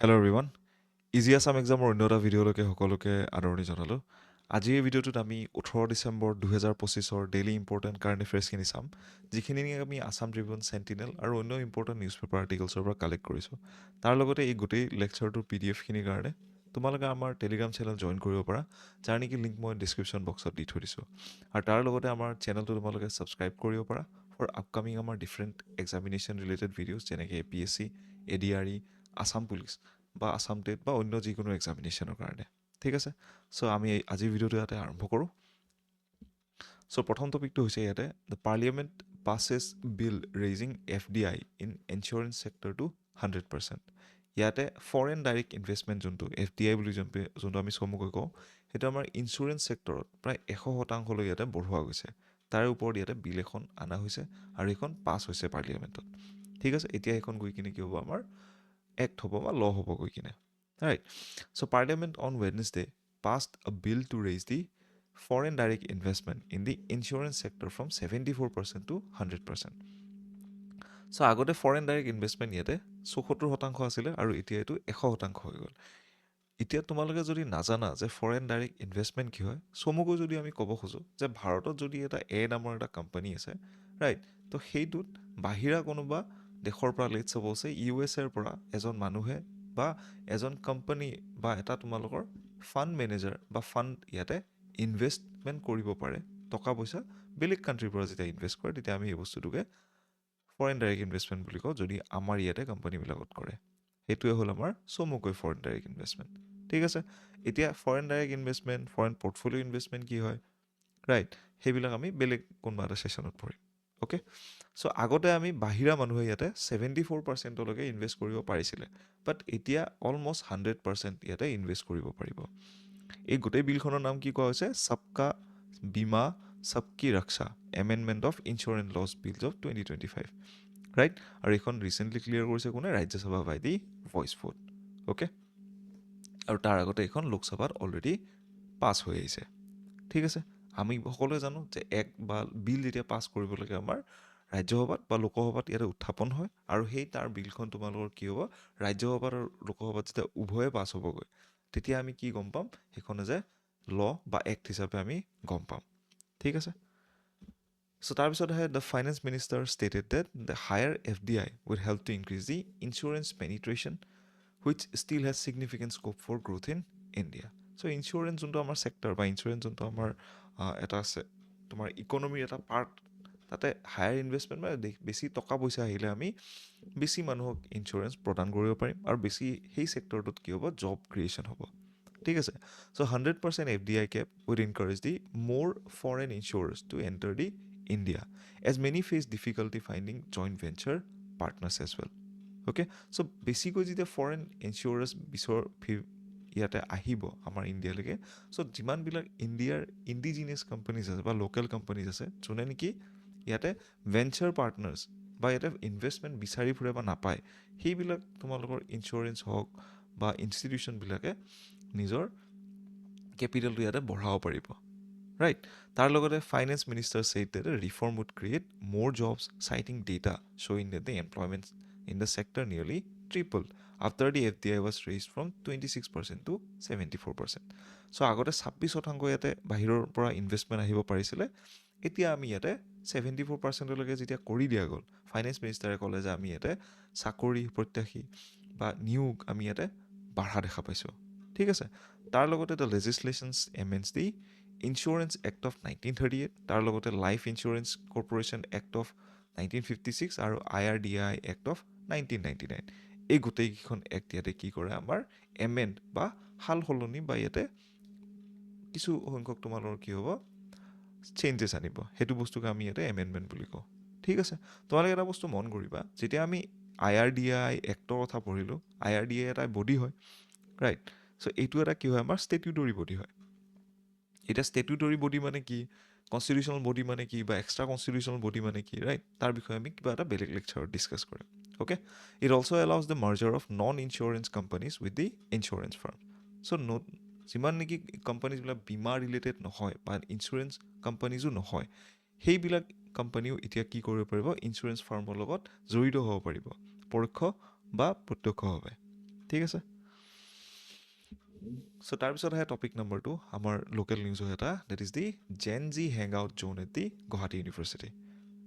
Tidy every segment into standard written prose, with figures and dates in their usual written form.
Hello' everyone easy Assam এক্সামৰ অন্য এটা ভিডিঅ'লৈকে সকলোকে আদৰণি জনালোঁ আজিৰ এই ভিডিঅ'টোত আমি 18 ডিচেম্বৰ 2025 ডেইলি ইম্পৰ্টেণ্ট কাৰেণ্ট এফেয়াৰ্ছখিনি চাম যিখিনি আমি আছাম ট্ৰিবিউন চেণ্টিনেল আৰু অন্য ইম্পৰ্টেণ্ট নিউজ পেপাৰ আৰ্টিকলছৰ পৰা কালেক্ট কৰিছোঁ তাৰ লগতে এই গোটেই লেকচাৰটোৰ PDF খিনিৰ কাৰণে তোমালোকে আমাৰ টেলিগ্ৰাম চেনেল জইন কৰিব পাৰা যাৰ নেকি লিংক মই ডিছক্ৰিপশ্যন বক্সত দি থৈ দিছোঁ আৰু তাৰ লগতে আমাৰ চেনেলটো তোমালোকে ছাবস্ক্ৰাইব কৰিব পাৰা ফৰ আপকামিং আমাৰ ডিফাৰেণ্ট এক্সামিনেশ্যন ৰিলেটেড ভিডিঅ'ছ যেনেকৈ APSC ADRE আছাম পুলিচ বা আছাম টেট বা অন্য যিকোনো এক্সামিনেশ্যনৰ কাৰণে ঠিক আছে চ' আমি আজিৰ ভিডিঅ'টো ইয়াতে আৰম্ভ কৰোঁ চ' প্ৰথম টপিকটো হৈছে ইয়াতে the parliament passes bill raising FDI in insurance sector to 100%। ইয়াতে ফৰেন ডাইৰেক্ট ইনভেষ্টমেণ্ট যোনটো FDI বুলি যোনটো আমি চমুকৈ কওঁ সেইটো আমাৰ ইঞ্চুৰেঞ্চ ছেক্টৰত প্ৰায় 100% ইয়াতে বঢ়োৱা গৈছে তাৰে ওপৰত ইয়াতে বিল এখন অনা হৈছে আৰু এইখন পাছ হৈছে পাৰ্লিয়ামেণ্টত ঠিক আছে এতিয়া এইখন গৈ কিনে কি হ'ব আমাৰ এক্ট হ'ব বা ল হ'ব গৈ কিনে right so' parliament on Wednesday passed a bill to raise the foreign direct investment in the insurance sector from 74% to 100%. চ' আগতে ফৰেন ডাইৰেক্ট ইনভেষ্টমেণ্ট ইয়াতে 74% আছিলে আৰু এতিয়া এইটো 100% হৈ গ'ল এতিয়া তোমালোকে যদি নাজানা যে ফৰেন ডাইৰেক্ট ইনভেষ্টমেণ্ট কি হয় চমুকৈ যদি আমি ক'ব খোজোঁ যে ভাৰতত যদি এটা নামৰ এটা কোম্পানী আছে ৰাইট তো সেইটোত বাহিৰা কোনোবা দেশৰ পৰা লেটছ ছাপ'জ USA পৰা এজন মানুহে বা এজন কোম্পানী বা এটা তোমালোকৰ ফাণ্ড মেনেজাৰ বা ফাণ্ড ইয়াতে ইনভেষ্টমেণ্ট কৰিব পাৰে টকা পইচা বেলেগ কাণ্ট্ৰিৰ পৰা যেতিয়া ইনভেষ্ট কৰে তেতিয়া আমি এই বস্তুটোকে ফৰেন ডাইৰেক্ট ইনভেষ্টমেণ্ট বুলি কওঁ যদি আমাৰ ইয়াতে কোম্পানীবিলাকত কৰে সেইটোৱে হ'ল আমাৰ চমুকৈ ফৰেন ডাইৰেক্ট ইনভেষ্টমেণ্ট ঠিক আছে এতিয়া foreign direct investment foreign portfolio' investment কি হয় ৰাইট সেইবিলাক আমি বেলেগ কোনোবা এটা ছেশ্যনত পঢ়িম অ'কে চ' আগতে আমি বাহিৰা মানুহে ইয়াতে 74%লৈকে ইনভেষ্ট কৰিব পাৰিছিলে বাট এতিয়া অলমষ্ট 100% ইয়াতে ইনভেষ্ট কৰিব পাৰিব এই গোটেই বিলখনৰ নাম কি কোৱা হৈছে সবকা Bima Sabki Raksha amendment of insurance laws bills of 2025 right আৰু এইখন ৰিচেণ্টলি ক্লিয়াৰ কৰিছে কোনে Rajya Sabha by the voice vote okay আৰু তাৰ আগতে এইখন লোকসভাত অলৰেডি পাছ হৈ আহিছে ঠিক আছে আমি সকলোৱে জানো যে বা বিল যেতিয়া পাছ কৰিব লাগে আমাৰ ৰাজ্যসভাত বা লোকসভাত ইয়াতে উত্থাপন হয় আৰু সেই তাৰ বিলখন তোমালোকৰ কি হ'ব ৰাজ্যসভাত আৰু লোকসভাত যেতিয়া উভয়ে পাছ হ'বগৈ তেতিয়া আমি কি গম পাম সেইখনে যে ল বা এক্ট হিচাপে আমি গম পাম ঠিক আছে চ' তাৰপিছত আহে the finance minister stated that the higher FDI will help to increase the insurance penetration which still has significant scope for growth in India. So insurance যোনটো আমাৰ ছেক্টৰ বা ইঞ্চুৰেঞ্চ যোনটো আমাৰ এটা আছে তোমাৰ ইকনমিৰ এটা পাৰ্ট তাতে হায়াৰ ইনভেষ্টমেণ্ট মানে বেছি টকা পইচা আহিলে আমি বেছি মানুহক ইঞ্চুৰেঞ্চ প্ৰদান কৰিব পাৰিম আৰু বেছি সেই ছেক্টৰটোত কি হ'ব জব ক্ৰিয়েশ্যন হ'ব ঠিক আছে চ' 100% FDI cap would encourage the more foreign insurers to enter the India as many face difficulty finding joint venture partners as well okay so' বেছিকৈ যেতিয়া ফৰেন ইঞ্চুৰেঞ্চ ইয়াতে আহিব আমাৰ ইণ্ডিয়ালৈকে চ' যিমানবিলাক ইণ্ডিয়াৰ ইণ্ডিজিনিয়াছ কোম্পানীজ আছে বা লোকেল কোম্পানীজ আছে যোনে নেকি ইয়াতে ভেঞ্চাৰ পাৰ্টনাৰ্ছ বা ইয়াতে ইনভেষ্টমেণ্ট বিচাৰি ফুৰে বা নাপায় সেইবিলাক তোমালোকৰ ইঞ্চুৰেঞ্চ হওক বা ইনষ্টিটিউশ্যনবিলাকে নিজৰ কেপিটেলটো ইয়াতে বঢ়াব পাৰিব ৰাইট তাৰ লগতে finance minister said that reform would create more jobs citing data শ্ব'ইং that the employment in the sector nearly tripled after the FDI was raised from 26% to 74%. So আগতে 26% ইয়াতে বাহিৰৰ পৰা ইনভেষ্টমেণ্ট আহিব পাৰিছিলে এতিয়া আমি ইয়াতে 74%লৈকে যেতিয়া কৰি দিয়া গ'ল ফাইনেন্স মিনিষ্টাৰে ক'লে যে আমি ইয়াতে চাকৰি প্ৰত্যাশী বা নিয়োগ আমি ইয়াতে বাঢ়া দেখা পাইছোঁ ঠিক আছে তাৰ লগতে the legislations amends the insurance act of 1938 তাৰ লগতে life insurance corporation act of 1956 আৰু IRDAI এক্ট অফ 1999 এই গোটেইকেইখন এক্ট ইয়াতে কি কৰে আমাৰ এমেণ্ড বা সাল সলনি বা ইয়াতে কিছু সংখ্যক তোমালোকৰ কি হ'ব চেঞ্জেছ আনিব সেইটো বস্তুকে আমি ইয়াতে এমেণ্ডমেণ্ট বুলি কওঁ ঠিক আছে তোমালোকে এটা বস্তু মন কৰিবা যেতিয়া আমি IRDAI এক্টৰ কথা পঢ়িলোঁ IRDAI এটা বডি হয় ৰাইট চ' এইটো এটা কি হয় আমাৰ ষ্টেটিউটৰী বডি হয় এতিয়া ষ্টেটিউটৰী বডি মানে কি কনষ্টিটিউশ্যনেল বডি মানে কি বা এক্সট্ৰা কনষ্টিটিউশ্যনেল বডি মানে কি ৰাইট তাৰ বিষয়ে আমি কিবা এটা বেলেগ লেকচাৰত ডিছকাছ কৰিম okay it also' allows the merger of non insurance companies with the insurance firm so' যিমান নেকি কোম্পানীজবিলাক বীমা ৰিলেটেড নহয় বা ইঞ্চুৰেঞ্চ কোম্পানীজো নহয় সেইবিলাক কোম্পানীও এতিয়া কি কৰিব পাৰিব ইঞ্চুৰেঞ্চ ফাৰ্মৰ লগত জড়িত হ'ব পাৰিব পৰোক্ষ বা প্ৰত্যক্ষভাৱে ঠিক আছে? চ' তাৰপিছত আহে টপিক নম্বৰ 2 আমাৰ লোকেল নিউজৰ এটা, that is the Gen Z hang out zone at the Guwahati university,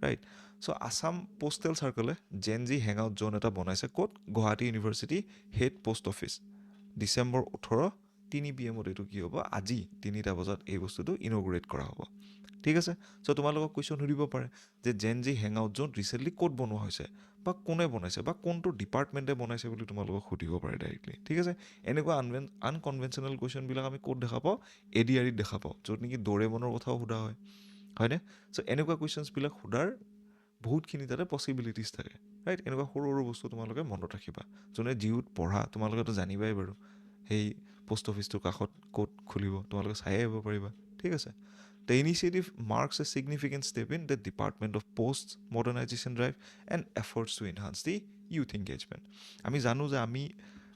right? So' Assam postal চাৰ্কলে Gen Z hang out zone এটা বনাইছে ক'ত? Guwahati university head post office. December 18 3 PM এইটো কি হ'ব? আজি 3টা বজাত এই বস্তুটো ইনগ্ৰেট কৰা হ'ব। ঠিক আছে? চ' তোমালোকক কুৱেশ্যন সুধিব পাৰে যে জেন Z hang out zone recently ক'ত বনোৱা হৈছে, বা কোনে বনাইছে, বা কোনটো ডিপাৰ্টমেণ্টে বনাইছে বুলি তোমালোকক সুধিব পাৰে ডাইৰেক্টলি। ঠিক আছে? এনেকুৱা আনকনভেনশ্যনেল কুৱেশ্যনবিলাক আমি ক'ত দেখা পাওঁ? ADREত দেখা পাওঁ, য'ত নেকি ড'ৰেমনৰ কথাও সোধা হয়, হয়নে? চ' এনেকুৱা কুৱেশ্যনছবিলাক সোধাৰ বহুতখিনি তাতে পচিবিলিটিছ থাকে, ৰাইট? এনেকুৱা সৰু সৰু বস্তু তোমালোকে মনত ৰাখিবা। যোনে জিউত পঢ়া তোমালোকেতো জানিবাই বাৰু, সেই পোষ্ট অফিচটোৰ কাষত ক'ত খুলিব তোমালোকে চাই আহিব পাৰিবা। ঠিক আছে? The initiative marks a significant step in the Department of Post's modernization drive and efforts to enhance the youth engagement. আমি জানো যে আমি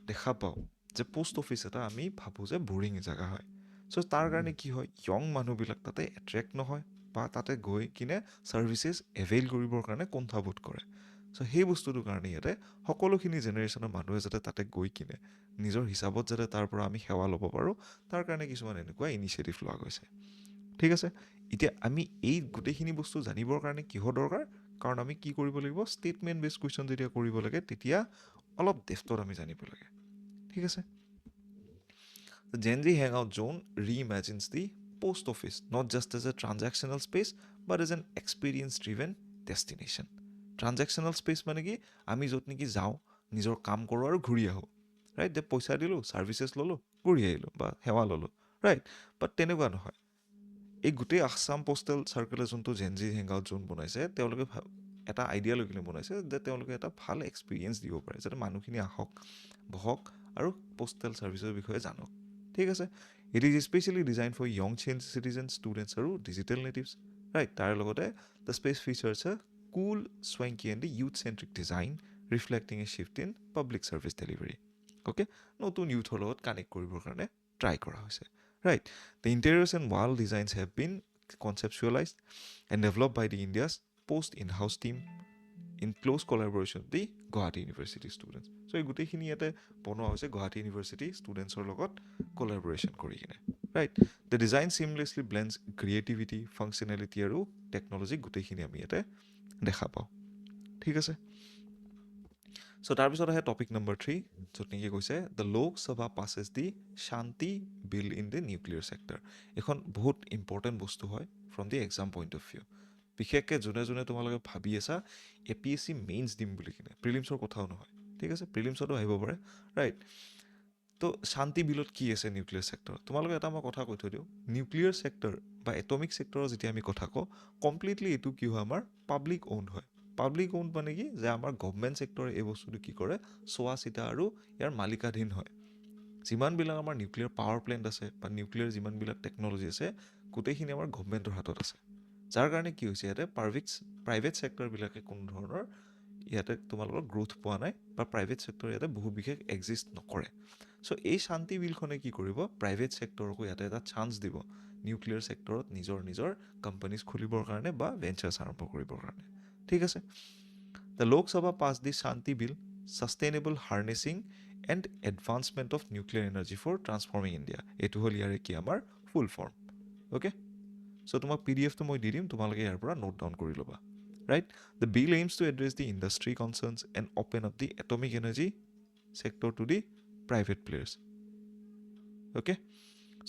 দেখা পাওঁ যে পোষ্ট অফিচ এটা আমি ভাবোঁ যে বৰিং জেগা হয়। চ' তাৰ কাৰণে কি হয়, য়ং মানুহবিলাক তাতে এট্ৰেক্ট নহয়, বা তাতে গৈ কিনে ছাৰ্ভিচেছ এভেইল কৰিবৰ কাৰণে কুণ্ঠাবোধ কৰে। চ' সেই বস্তুটোৰ কাৰণে ইয়াতে সকলোখিনি জেনেৰেশ্যনৰ মানুহে যাতে তাতে গৈ কিনে নিজৰ হিচাপত যাতে তাৰ পৰা আমি সেৱা ল'ব পাৰোঁ, তাৰ কাৰণে কিছুমান এনেকুৱা ইনিচিয়েটিভ লোৱা গৈছে। ঠিক আছে? এতিয়া আমি এই গোটেইখিনি বস্তু জানিবৰ কাৰণে কিহৰ দৰকাৰ? কাৰণ আমি কি কৰিব লাগিব? ষ্টেটমেণ্ট বেছ কুৱেশ্যন যেতিয়া কৰিব লাগে, তেতিয়া অলপ ডেফটত আমি জানিব লাগে। ঠিক আছে? The Gen Z Hangout Zone reimagines the post office not just as a transactional space but as an experience-driven destination. Transactional space মানে কি? আমি য'ত নেকি যাওঁ, নিজৰ কাম কৰোঁ আৰু ঘূৰি আহোঁ, ৰাইট? যে পইচা দিলোঁ, ছাৰ্ভিচেছ ল'লোঁ, ঘূৰি আহিলোঁ, বা সেৱা ল'লোঁ, ৰাইট? বাট তেনেকুৱা নহয়। এই গোটেই আছাম পোষ্টেল চাৰ্কলে যোনটো জেন জি হেংআউট জোন বনাইছে, তেওঁলোকে এটা আইডিয়া লৈ কিনে বনাইছে যে তেওঁলোকে এটা ভাল এক্সপিৰিয়েঞ্চ দিব পাৰে, যাতে মানুহখিনি আহক, বহক আৰু পোষ্টেল ছাৰ্ভিচৰ বিষয়ে জানক। ঠিক আছে? It is specially design for young citizen, students আৰু ডিজিটেল নেটিভছ, ৰাইট? তাৰ লগতে the space features a cool, swanky and youth centric design reflecting a shift in public service delivery. Okay? নতুন ইউথৰ লগত কানেক্ট কৰিবৰ কাৰণে ট্ৰাই কৰা হৈছে, right? The interiors and wall designs have been conceptualized and developed by the India's Post in-house team in close collaboration with the Guwahati University students. So এই গোটেইখিনি ইয়াতে বনোৱা হৈছে গুৱাহাটী ইউনিভাৰ্চিটি ষ্টুডেণ্টছৰ লগত কোলাবৰেশ্যন কৰি কিনে, right? The design চিমলেছলি ব্লেণ্ডছ creativity, functionality আৰু technology গোটেইখিনি আমি ইয়াতে দেখা পাওঁ। ঠিক আছে? চ' তাৰপিছত আহে টপিক নম্বৰ 3, য'ত নেকি কৈছে দ্য লোক সভা passes the Shanti bill in the nuclear sector. এখন বহুত ইম্পৰ্টেণ্ট বস্তু হয় from the exam point of view. বিশেষকৈ যোনে যোনে তোমালোকে ভাবি আছা APSC মেইনছ দিম বুলি কিনে, প্ৰিলিমছৰ কথাও নহয়। ঠিক আছে? প্ৰিলিমছতো আহিব পাৰে, ৰাইট? তো শান্তি বিলত কি আছে নিউক্লিয়াৰ ছেক্টৰ? তোমালোকে এটা মই কথা কৈ থৈ দিওঁ, নিউক্লিয়াৰ ছেক্টৰ বা এটমিক ছেক্টৰৰ যেতিয়া আমি কথা কওঁ, কমপ্লিটলি এইটো কি হয়, আমাৰ পাব্লিক অউণ্ড হয়। পাব্লিক অউণ্ড মানে কি, যে আমাৰ গভমেণ্ট ছেক্টৰে এই বস্তুটো কি কৰে, চোৱা চিতা আৰু ইয়াৰ মালিকাধীন হয়। যিমানবিলাক আমাৰ নিউক্লিয়াৰ পাৱাৰ প্লেণ্ট আছে বা নিউক্লিয়াৰ যিমানবিলাক টেকন'লজি আছে, গোটেইখিনি আমাৰ গভমেণ্টৰ হাতত আছে। যাৰ কাৰণে কি হৈছে, ইয়াতে প্ৰাইভেট ছেক্টৰবিলাকে কোনো ধৰণৰ ইয়াতে তোমালোকৰ গ্ৰোথ পোৱা নাই, বা প্ৰাইভেট ছেক্টৰ ইয়াতে বহু বিশেষ এক্সিষ্ট নকৰে। চ' এই শান্তি বিলখনে কি কৰিব, প্ৰাইভেট ছেক্টৰকো ইয়াতে এটা চান্স দিব নিউক্লিয়াৰ ছেক্টৰত নিজৰ কোম্পানীজ খুলিবৰ কাৰণে বা ভেঞ্চাৰ্ছ আৰম্ভ কৰিবৰ কাৰণে। ঠিক আছে? দ্য লোক সভা pass the Shanti bill sustainable harnessing and advancement of nuclear energy for transforming India. এইটো হ'ল ইয়াৰে কি, আমাৰ ফুল ফৰ্ম। অ'কে? চ' তোমাক PDF টো মই দি দিম, তোমালোকে ইয়াৰ পৰা নোট ডাউন কৰি ল'বা, right? The bill aims to address the industry concerns and open up the atomic energy sector to the private players. Okay?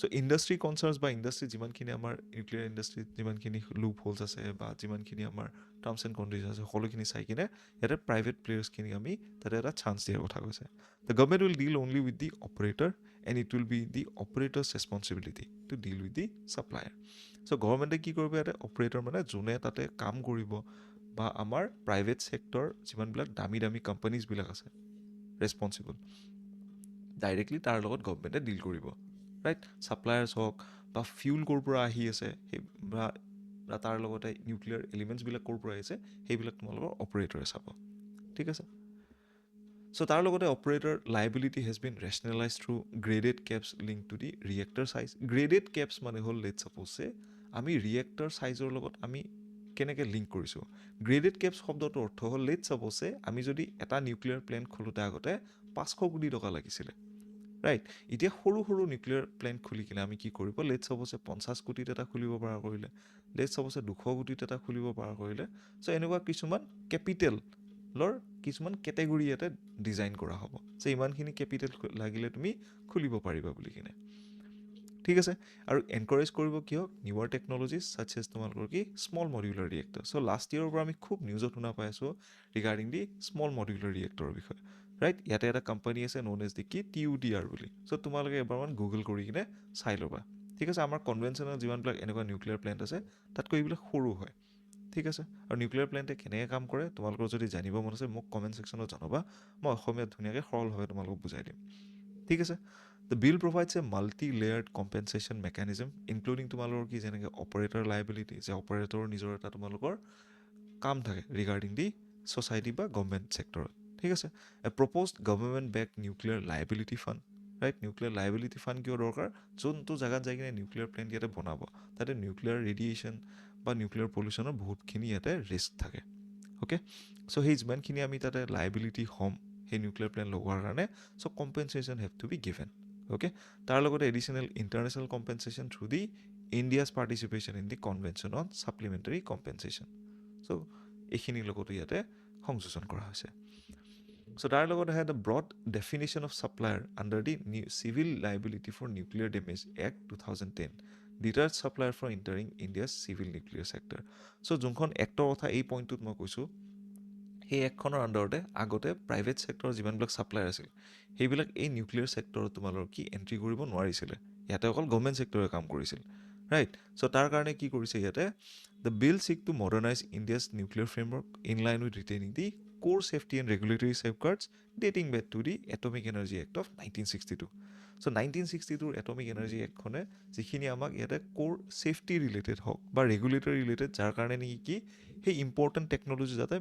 So' industry concerns বা ইণ্ডাষ্ট্ৰীত যিমানখিনি আমাৰ নিউক্লিয়াৰ ইণ্ডাষ্ট্ৰীত যিমানখিনি লুপ হোলছ আছে বা যিমানখিনি আমাৰ টাৰ্মছ এণ্ড কণ্ডিশ্যন আছে, সকলোখিনি চাই কিনে ইয়াতে প্ৰাইভেট প্লেয়াৰ্ছখিনিক আমি তাতে এটা চান্স দিয়াৰ কথা কৈছে। The government will deal only with the operator and it will be the operator's responsibility to deal with the supplier. So' গভৰ্ণমেণ্টে কি কৰিব, ইয়াতে অপাৰেটৰ মানে যোনে তাতে কাম কৰিব, বা আমাৰ প্ৰাইভেট ছেক্টৰ যিমানবিলাক দামী দামী কোম্পানীজবিলাক আছে, ৰেছপনচিবল ডাইৰেক্টলি তাৰ লগত গভৰ্ণমেণ্টে ডিল কৰিব, ৰাইট? ছাপ্লায়াৰ্ছ হওক বা ফিউল ক'ৰ পৰা আহি আছে, সেই বা তাৰ লগতে নিউক্লিয়াৰ এলিমেণ্টছবিলাক ক'ৰ পৰা আহিছে, সেইবিলাক তোমালোকৰ অপাৰেটৰে চাব। ঠিক আছে? চ' তাৰ লগতে operator liability has been rationalise through graded caps link to the reactor size. Graded caps মানে হ'ল, লেটছ ছাপ'জ আমি ৰিয়েক্টৰ চাইজৰ লগত আমি কেনেকৈ লিংক কৰিছোঁ। গ্ৰেডেড কেপছ শব্দটোৰ অৰ্থ হ'ল, লেটছ ছাপ'জ আমি যদি এটা নিউক্লিয়াৰ প্লেণ্ট খোলোতে আগতে 500 কোটি টকা লাগিছিলে ৰাইট এতিয়া সৰু সৰু নিউক্লিয়াৰ প্লেণ্ট খুলি কিনে আমি কি কৰিব লেট চাপ'ছে 50 কোটিত এটা খুলিব পৰা কৰিলে লেট চাপ'ছে 200 কোটিত এটা খুলিব পৰা কৰিলে চ' এনেকুৱা কিছুমান কেপিটেলৰ কিছুমান কেটেগৰী ইয়াতে ডিজাইন কৰা হ'ব যে ইমানখিনি কেপিটেল লাগিলে তুমি খুলিব পাৰিবা বুলি কিনে ঠিক আছে আৰু এনকাৰেজ কৰিব কিয় নিউৱাৰ টেকনলজিজ ছাচ এজ তোমালোকৰ কি স্মল মডিউলাৰ ৰিয়েক্টৰ চ' লাষ্ট ইয়েৰৰ পৰা আমি খুব নিউজত শুনা পাই আছোঁ ৰিগাৰ্ডিং দি স্মল মডিউলাৰ ৰিয়েক্টৰৰ বিষয়ে ৰাইট ইয়াতে এটা কোম্পানী আছে ন'ন এজ দি কি TUDR বুলি চ' তোমালোকে এবাৰমান গুগল কৰি কিনে চাই ল'বা ঠিক আছে আমাৰ কনভেনশ্যনেল যিমানবিলাক এনেকুৱা নিউক্লিয়াৰ প্লেণ্ট আছে তাতকৈ এইবিলাক সৰু হয় ঠিক আছে আৰু নিউক্লিয়াৰ প্লেণ্টে কেনেকৈ কাম কৰে তোমালোকৰ যদি জানিব মন আছে মোক কমেণ্ট ছেকশ্যনত জনাবা মই অসমীয়াত ধুনীয়াকৈ সৰলভাৱে তোমালোকক বুজাই দিম ঠিক আছে The bill provides a multi-layered compensation mechanism, including তোমালোকৰ কি যেনেকৈ operator liability, যে operator নিজৰ এটা তোমালোকৰ কাম থাকে regarding the society বা government sector. ঠিক আছে A proposed government-backed nuclear liability fund, right? Nuclear liability fund কিয় দৰকাৰ যোনটো জাগাত যাই কিনে নিউক্লিয়াৰ প্লেণ্ট ইয়াতে বনাব তাতে নিউক্লিয়াৰ ৰেডিয়েশ্যন বা নিউক্লিয়াৰ পলিউশ্যনৰ বহুতখিনি ইয়াতে ৰিস্ক থাকে অ'কে চ' সেই যিমানখিনি আমি তাতে লাইবিলিটি হ'ম সেই নিউক্লিয়াৰ প্লেণ্ট লগোৱাৰ কাৰণে so' compensation have to be given okay তাৰ লগতে additional international compensation through the India's participation in the convention on supplementary compensation so' এইখিনিৰ লগতো ইয়াতে সংযোজন কৰা হৈছে চ' তাৰ লগত আহে the broad definition of supplier under the civil liability for nuclear damage act 2010 deterred supplier for entering India's civil nuclear sector so' যোনখন এক্টৰ কথা এই পইণ্টটোত মই কৈছোঁ সেই এক্টখনৰ আণ্ডাৰতে আগতে প্ৰাইভেট ছেক্টৰৰ যিমানবিলাক ছাপ্লায়াৰ আছিল সেইবিলাক এই নিউক্লিয়াৰ ছেক্টৰত তোমালোকৰ কি এণ্ট্ৰি কৰিব নোৱাৰিছিলে ইয়াতে অকল গভৰ্ণমেণ্ট ছেক্টৰে কাম কৰিছিল ৰাইট চ' তাৰ কাৰণে কি কৰিছে ইয়াতে the bill seek to modernise India's nuclear framework in line with retaining the core safety and regulatory safeguards dating back to the Atomic Energy Act of 1962. So 1962 Atomic Energy Act খনে যিখিনি আমাক ইয়াতে core safety related হওক বা regulatory related যাৰ কাৰণে নেকি কি সেই ইম্পৰ্টেণ্ট টেকনলজি যাতে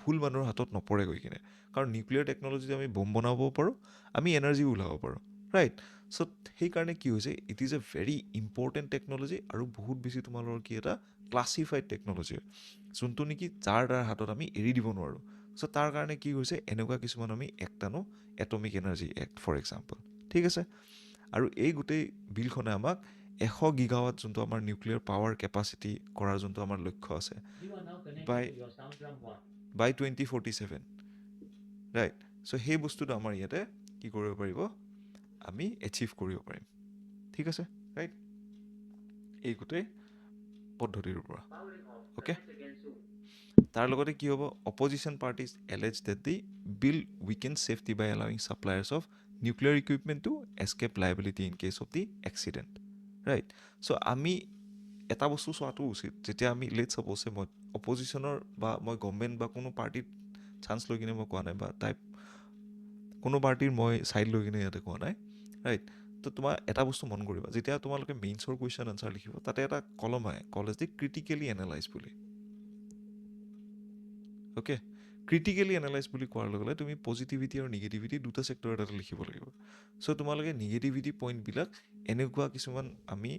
ভুল মানুহৰ হাতত নপৰে গৈ কিনে কাৰণ নিউক্লিয়াৰ টেকনলজিত আমি বম বনাব পাৰোঁ আমি এনাৰ্জি ওলাব পাৰোঁ ৰাইট চ' সেইকাৰণে কি হৈছে it is a very important technology আৰু বহুত বেছি তোমালোকৰ কি এটা ক্লাছিফাইড টেকনলজি যোনটো নেকি যাৰ হাতত আমি এৰি দিব নোৱাৰোঁ চ' তাৰ কাৰণে কি হৈছে এনেকুৱা কিছুমান আমি এক্ট আনো atomic energy act for example ঠিক আছে আৰু এই গোটেই বিলখনে আমাক 100 গিগাৱাট যোনটো আমাৰ নিউক্লিয়াৰ পাৱাৰ কেপাচিটি কৰাৰ যোনটো আমাৰ লক্ষ্য আছে বাই 2047 ৰাইট চ' সেই বস্তুটো আমাৰ ইয়াতে কি কৰিব পাৰিব আমি এচিভ কৰিব পাৰিম ঠিক আছে ৰাইট এই গোটেই পদ্ধতিৰ পৰা অ'কে তাৰ লগতে কি হ'ব opposition parties allege that the bill weaken safety by allowing suppliers of nuclear equipment to escape liability in case of the accident right so' আমি এটা বস্তু চোৱাটো উচিত যেতিয়া আমি লেট চাপ'ছে মই অপজিশ্যনৰ বা মই গভৰ্ণমেণ্ট বা কোনো পাৰ্টিত চান্স লৈ কিনে মই কোৱা নাই বা টাইপ কোনো পাৰ্টিৰ মই ছাইড লৈ কিনে ইয়াতে কোৱা নাই ৰাইট তো তোমাৰ এটা বস্তু মন কৰিবা যেতিয়া তোমালোকে মেইনছৰ কুৱেশ্যন আনচাৰ লিখিব তাতে এটা কলম আহে কলেজ দি ক্ৰিটিকেলি এনালাইজ বুলি অ'কে ক্ৰিটিকেলি এনালাইজ বুলি কোৱাৰ লগে লগে তুমি পজিটিভিটি আৰু নিগেটিভিটি দুটা ছেক্টৰ এটা লিখিব লাগিব চ' তোমালোকে নিগেটিভিটি পইণ্টবিলাক এনেকুৱা কিছুমান আমি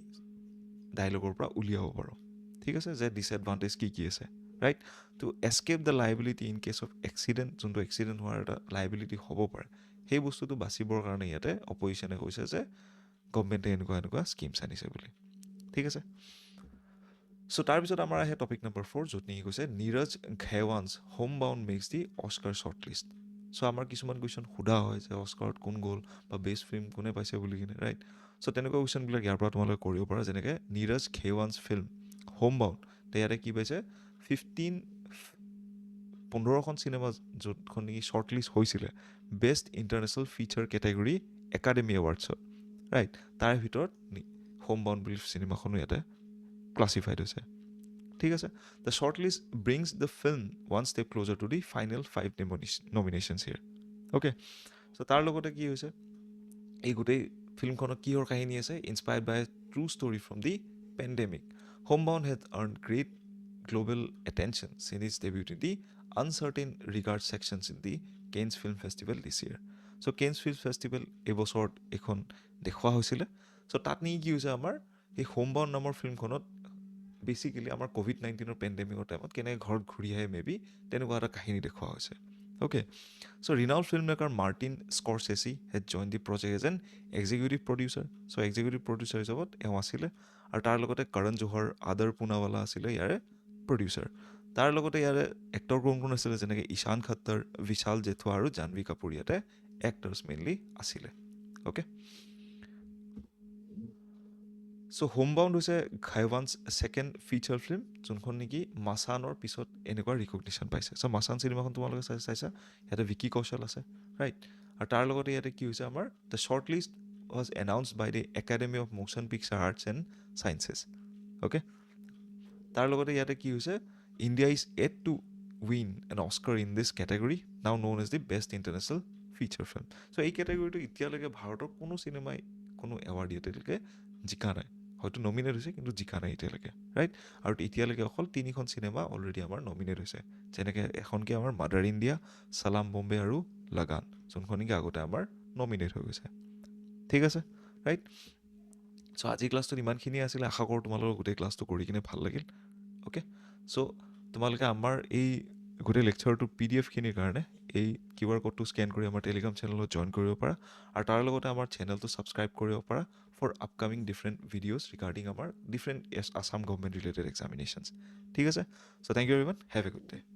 ডায়লগৰ পৰা উলিয়াব পাৰোঁ ঠিক আছে যে ডিছএডভান্টেজ কি কি আছে right to escape the liability in case of accident যোনটো এক্সিডেণ্ট হোৱাৰ এটা লাইবিলিটি হ'ব পাৰে সেই বস্তুটো বাচিবৰ কাৰণে ইয়াতে অপজিশ্যনে কৈছে যে গভৰ্ণমেণ্টে এনেকুৱা স্কিমছ আনিছে বুলি ঠিক আছে চ' তাৰপিছত আমাৰ আহে টপিক নম্বৰ 4 য'ত নেকি কৈছে নীৰজ ঘেৱানছ হোম বাউণ্ড মেক্স দি অস্কাৰ শ্বৰ্ট লিষ্ট চ' আমাৰ কিছুমান কুৱেশ্যন সোধা হয় যে অস্কাৰত কোন গ'ল বা বেষ্ট ফিল্ম কোনে পাইছে বুলি কিনে ৰাইট চ' তেনেকুৱা কুৱেশ্যনবিলাক ইয়াৰ পৰা তোমালোকে কৰিব পাৰা যেনেকৈ Neeraj Ghaywan's film home bound ইয়াতে কি পাইছে 15খন চিনেমা য'তখন নেকি শ্বৰ্ট লিষ্ট হৈছিলে best international feature category academy এৱাৰ্ডছত ৰাইট তাৰ ভিতৰত হোম বাউণ্ড বুলি চিনেমাখনো ইয়াতে ক্লাছিফাইড হৈছে ঠিক আছে the short list brings the film one step closer to the final 5 nominations here okay so' তাৰ লগতে কি হৈছে এই গোটেই ফিল্মখনত কিহৰ কাহিনী আছে inspired by true story from the pandemic home bound had earn great global attention since its debut in the un certain regard sections in the Cannes film festival this year so' Cannes film festival এইবছৰত এইখন দেখুওৱা হৈছিলে চ' তাত নেকি কি হৈছে আমাৰ এই হোম বাউণ্ড নামৰ ফিল্মখনত বেচিকেলি আমাৰ ক'ভিড-19 পেণ্ডেমিকৰ টাইমত কেনেকৈ ঘৰত ঘূৰি আহে মে বি তেনেকুৱা এটা কাহিনী দেখুওৱা হৈছে Okay, so renowned filmmaker Martin Scorsese had joined the project as an executive producer. So executive producer হিচাপত এওঁ আছিলে আৰু তাৰ লগতে কৰণ জোহৰ আদৰ পুনাৱালা আছিলে ইয়াৰে প্ৰডিউচাৰ তাৰ লগতে ইয়াৰে এক্টৰ কোন কোন আছিলে যেনেকৈ ঈশান খট্টাৰ বিশাল জেঠুৱা আৰু জাহ্নৱী কাপুৰ ইয়াতে এক্টৰ্ছ মেইনলি আছিলে অ'কে চ' হোমবাউণ্ড হৈছে ঘাইৱানছ ছেকেণ্ড ফিচাৰ ফিল্ম যোনখন নেকি মাছানৰ পিছত এনেকুৱা ৰিকগনিশ্যন পাইছে চ' মাছান চিনেমাখন তোমালোকে চাইছা ইয়াতে ভিকি কৌশল আছে ৰাইট আৰু তাৰ লগতে ইয়াতে কি হৈছে আমাৰ the short list was announced by the academy of motion picture arts and sciences okay তাৰ লগতে ইয়াতে কি হৈছে India is at to win an Oscar in this category now known as the best international feature film so' এই কেটেগৰীটো এতিয়ালৈকে ভাৰতৰ কোনো চিনেমাই কোনো এৱাৰ্ড এতিয়ালৈকে জিকা নাই হয়তো নমিনেট হৈছে কিন্তু জিকা নাই এতিয়ালৈকে ৰাইট আৰু এতিয়ালৈকে অকল 3খন চিনেমা অলৰেডি আমাৰ নমিনেট হৈছে যেনেকৈ এখনকে আমাৰ মাদাৰ ইণ্ডিয়া ছালাম বম্বে আৰু লাগান যোনখন নেকি আগতে আমাৰ নমিনেট হৈ গৈছে ঠিক আছে ৰাইট চ' আজি ক্লাছটোত ইমানখিনি আছিলে আশা কৰোঁ তোমালোকৰ গোটেই ক্লাছটো কৰি কিনে ভাল লাগিল অ'কে চ' তোমালোকে আমাৰ এই গোটেই লেকচাৰটোৰ PDF খিনিৰ কাৰণে এই QR কোডটো স্কেন কৰি আমাৰ টেলিগ্ৰাম চেনেলত জইন কৰিব পাৰা আৰু তাৰ লগতে আমাৰ চেনেলটো ছাবস্ক্ৰাইব কৰিব পাৰা for upcoming different videos regarding আমাৰ different Assam government related examinations ঠিক আছে so' thank you everyone have a good day